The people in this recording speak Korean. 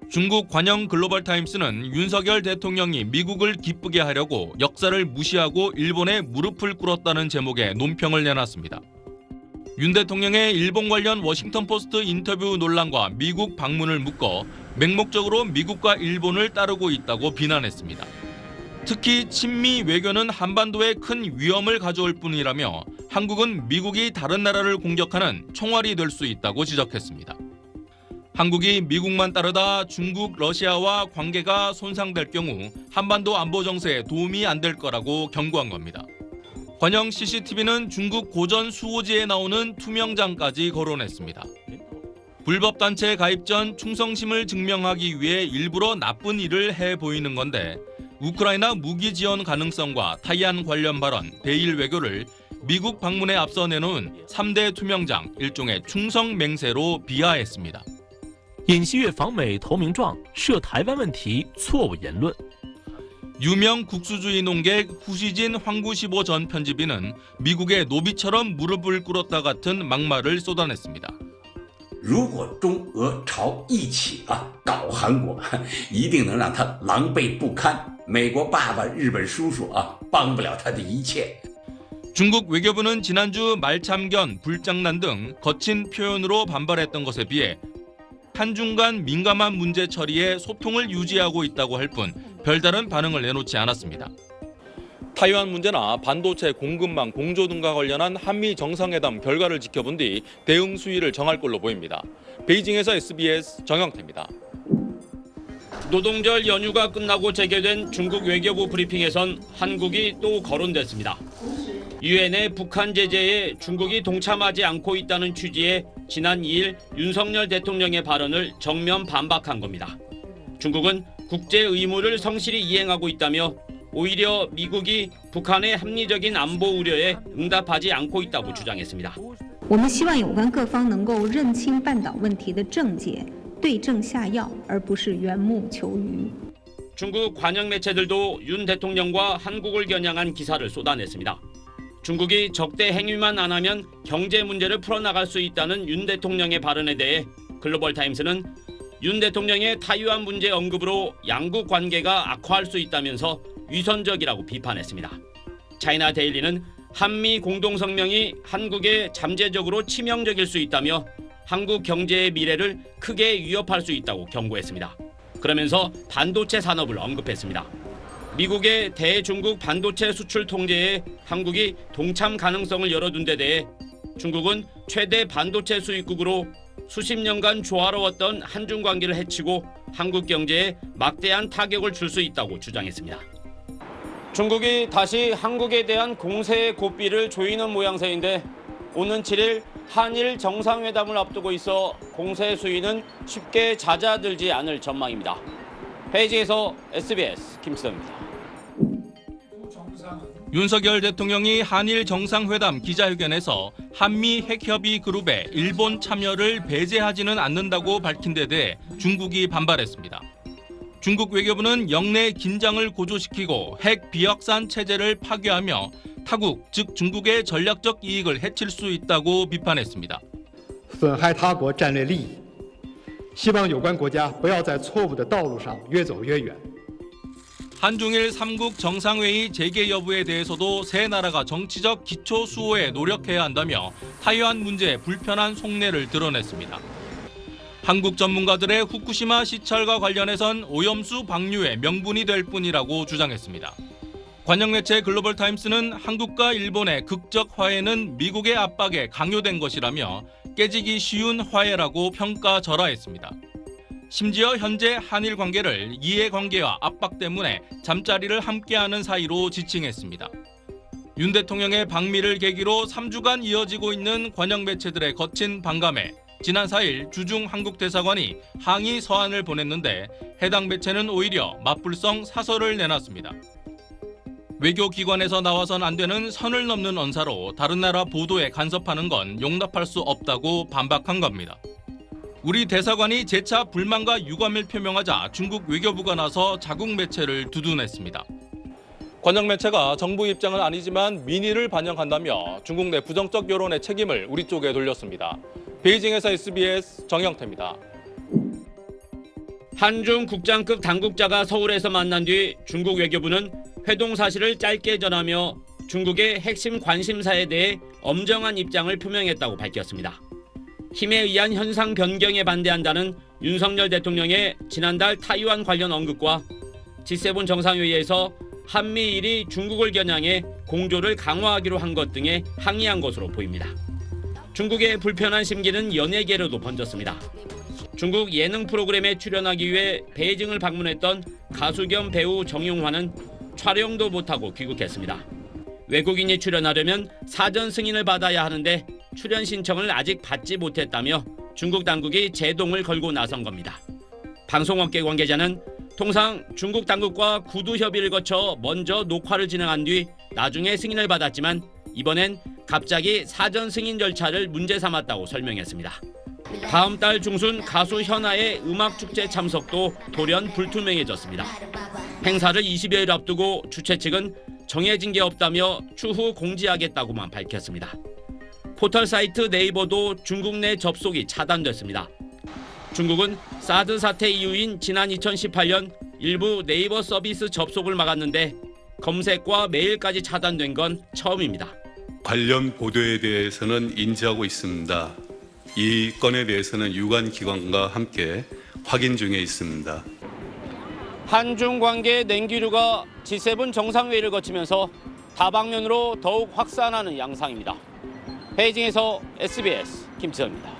중국 관영 글로벌타임스는 윤석열 대통령이 미국을 기쁘게 하려고 역사를 무시하고 일본에 무릎을 꿇었다는 제목의 논평을 내놨습니다. 윤 대통령의 일본 관련 워싱턴포스트 인터뷰 논란과 미국 방문을 묶어 맹목적으로 미국과 일본을 따르고 있다고 비난했습니다. 특히 친미 외교는 한반도에 큰 위험을 가져올 뿐이라며 한국은 미국이 다른 나라를 공격하는 총알이 될 수 있다고 지적했습니다. 한국이 미국만 따르다 중국, 러시아와 관계가 손상될 경우 한반도 안보 정세에 도움이 안 될 거라고 경고한 겁니다. 관영 CCTV는 중국 고전 수호지에 나오는 투명장까지 거론했습니다. 불법 단체 가입 전 충성심을 증명하기 위해 일부러 나쁜 일을 해 보이는 건데 우크라이나 무기 지원 가능성과 타이안 관련 발언, 대일 외교를 미국 방문에 앞서 내놓은 3대 투명장, 일종의 충성 맹세로 비하했습니다. 尹锡悦访美投名状，涉台湾问题错误言论。 유명 국수주의 농객 후시진 황구시보 전 편집인은 미국의 노비처럼 무릎을 꿇었다 같은 막말을 쏟아냈습니다. 如果中俄朝一起搞韩国，一定能让他狼狈不堪。美国爸爸、日本叔叔帮不了他的一切。 중국 외교부는 지난주 말참견, 불장난 등 거친 표현으로 반발했던 것에 비해 한중 간 민감한 문제 처리에 소통을 유지하고 있다고 할 뿐 별다른 반응을 내놓지 않았습니다. 타이완 문제나 반도체 공급망 공조 등과 관련한 한미 정상회담 결과를 지켜본 뒤 대응 수위를 정할 걸로 보입니다. 베이징에서 SBS 정영태입니다. 노동절 연휴가 끝나고 재개된 중국 외교부 브리핑에선 한국이 또 거론됐습니다. 유엔의 북한 제재에 중국이 동참하지 않고 있다는 취지의 지난 2일 윤석열 대통령의 발언을 정면 반박한 겁니다. 중국은 국제 의무를 성실히 이행하고 있다며 오히려 미국이 북한의 합리적인 안보 우려에 응답하지 않고 있다고 주장했습니다. 我们希望有关各方能够认清半岛问题的症结，对症下药，而不是缘木求鱼。 중국 관영 매체들도 윤 대통령과 한국을 겨냥한 기사를 쏟아냈습니다. 중국이 적대 행위만 안 하면 경제 문제를 풀어나갈 수 있다는 윤 대통령의 발언에 대해 글로벌타임스는 윤 대통령의 타이완 문제 언급으로 양국 관계가 악화할 수 있다면서 위선적이라고 비판했습니다. 차이나 데일리는 한미 공동성명이 한국에 잠재적으로 치명적일 수 있다며 한국 경제의 미래를 크게 위협할 수 있다고 경고했습니다. 그러면서 반도체 산업을 언급했습니다. 미국의 대중국 반도체 수출 통제에 한국이 동참 가능성을 열어둔 데 대해 중국은 최대 반도체 수입국으로 수십 년간 조화로웠던 한중 관계를 해치고 한국 경제에 막대한 타격을 줄 수 있다고 주장했습니다. 중국이 다시 한국에 대한 공세의 고삐를 조이는 모양새인데 오는 7일 한일 정상회담을 앞두고 있어 공세 수위는 쉽게 잦아들지 않을 전망입니다. 베이징에서 SBS 김수덕입니다. 윤석열 대통령이 한일 정상회담 기자회견에서 한미 핵협의 그룹의 일본 참여를 배제하지는 않는다고 밝힌 데 대해 중국이 반발했습니다. 중국 외교부는 영내 긴장을 고조시키고 핵 비확산 체제를 파괴하며 타국, 즉 중국의 전략적 이익을 해칠 수 있다고 비판했습니다. 损害他国战略利益，希望有关国家不要在错误的道路上越走越远。 한중일 3국 정상회의 재개 여부에 대해서도 세 나라가 정치적 기초 수호에 노력해야 한다며 타이완 문제의 불편한 속내를 드러냈습니다. 한국 전문가들의 후쿠시마 시찰과 관련해선 오염수 방류의 명분이 될 뿐이라고 주장했습니다. 관영 매체 글로벌타임스는 한국과 일본의 극적 화해는 미국의 압박에 강요된 것이라며 깨지기 쉬운 화해라고 평가절하했습니다. 심지어 현재 한일 관계를 이해관계와 압박 때문에 잠자리를 함께하는 사이로 지칭했습니다. 윤 대통령의 방미를 계기로 3주간 이어지고 있는 관영 매체들의 거친 반감에 지난 4일 주중 한국 대사관이 항의 서한을 보냈는데 해당 매체는 오히려 맞불성 사설을 내놨습니다. 외교기관에서 나와선 안 되는 선을 넘는 언사로 다른 나라 보도에 간섭하는 건 용납할 수 없다고 반박한 겁니다. 우리 대사관이 재차 불만과 유감을 표명하자 중국 외교부가 나서 자국 매체를 두둔했습니다. 관영 매체가 정부 입장은 아니지만 민의를 반영한다며 중국 내 부정적 여론의 책임을 우리 쪽에 돌렸습니다. 베이징에서 SBS 정영태입니다. 한중 국장급 당국자가 서울에서 만난 뒤 중국 외교부는 회동 사실을 짧게 전하며 중국의 핵심 관심사에 대해 엄정한 입장을 표명했다고 밝혔습니다. 힘에 의한 현상 변경에 반대한다는 윤석열 대통령의 지난달 타이완 관련 언급과 G7 정상회의에서 한미일이 중국을 겨냥해 공조를 강화하기로 한 것 등에 항의한 것으로 보입니다. 중국의 불편한 심기는 연예계로도 번졌습니다. 중국 예능 프로그램에 출연하기 위해 베이징을 방문했던 가수 겸 배우 정용화는 촬영도 못하고 귀국했습니다. 외국인이 출연하려면 사전 승인을 받아야 하는데 출연 신청을 아직 받지 못했다며 중국 당국이 제동을 걸고 나선 겁니다. 방송업계 관계자는 통상 중국 당국과 구두 협의를 거쳐 먼저 녹화를 진행한 뒤 나중에 승인을 받았지만 이번엔 갑자기 사전 승인 절차를 문제 삼았다고 설명했습니다. 다음 달 중순 가수 현아의 음악축제 참석도 돌연 불투명해졌습니다. 행사를 20여일 앞두고 주최 측은 정해진 게 없다며 추후 공지하겠다고만 밝혔습니다. 포털 사이트 네이버도 중국 내 접속이 차단됐습니다. 중국은 사드 사태 이후인 지난 2018년 일부 네이버 서비스 접속을 막았는데 검색과 메일까지 차단된 건 처음입니다. 관련 보도에 대해서는 인지하고 있습니다. 이 건에 대해서는 유관 기관과 함께 확인 중에 있습니다. 한중 관계 냉기류가 G7 정상회의를 거치면서 다방면으로 더욱 확산하는 양상입니다. 베이징에서 SBS 김치현입니다.